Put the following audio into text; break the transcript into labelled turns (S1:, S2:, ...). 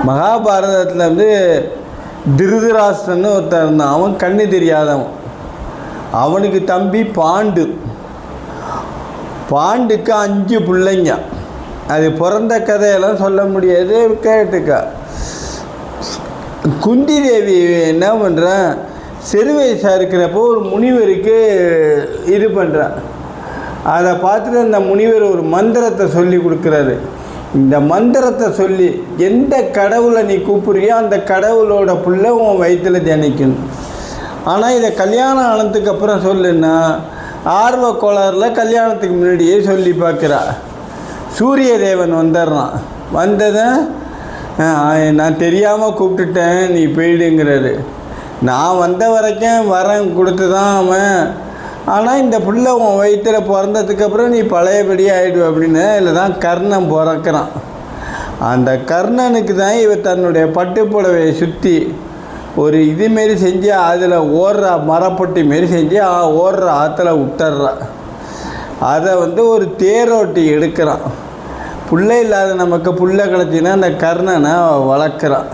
S1: மகாபாரதத்தில் வந்து திருதராஷ்டிரன்னு ஒருத்தன் இருந்தான். அவன் கண்ணு தெரியாதவன். அவனுக்கு தம்பி பாண்டுக்கு 5 பிள்ளைங்க. அது பிறந்த கதையெல்லாம் சொல்ல முடியாது, கேட்டுக்கா. குந்தி தேவி என்ன பண்ணுறான், சிறு வயசாக இருக்கிறப்போ ஒரு முனிவருக்கு இது பண்ணுறான். அதை பார்த்துட்டு அந்த முனிவர் ஒரு மந்திரத்தை சொல்லி கொடுக்குறாரு. இந்த மந்திரத்தை சொல்லி எந்த கடவுளை நீ கூப்பிடுறியோ அந்த கடவுளோட புள்ள உன் வயிற்றில் திணிக்கணும். ஆனால் இதை கல்யாணம் ஆனதுக்கு அப்புறம் சொல்லுன்னா ஆர்வ கோளாறில் கல்யாணத்துக்கு முன்னாடியே சொல்லி பார்க்குறா. சூரிய தேவன் வந்துடுறான். வந்ததும் நான் தெரியாமல் கூப்பிட்டுட்டேன், நீ போயிடுங்கிறாரு. நான் வந்த வரைக்கும் வரம் கொடுத்து தான் அவன். ஆனால் இந்த பிள்ளை உன் வயிற்றில் பிறந்ததுக்கப்புறம் நீ பழையபடி ஆகிடுவ அப்படின்னு. இதில் தான் கர்ணன் பிறக்கிறான். அந்த கர்ணனுக்கு தான் இவ தன்னுடைய பட்டுப்புடவையை சுற்றி ஒரு இதுமாரி செஞ்சு அதில் ஓடுற மரப்பட்டி மாரி செஞ்சு ஓடுற ஆற்றுல விட்டுறா. அதை வந்து ஒரு தேரோட்டி எடுக்கிறான். புள்ளை இல்லாத நமக்கு புள்ளை கிடச்சின்னா அந்த கர்ணனை வளர்க்குறான்.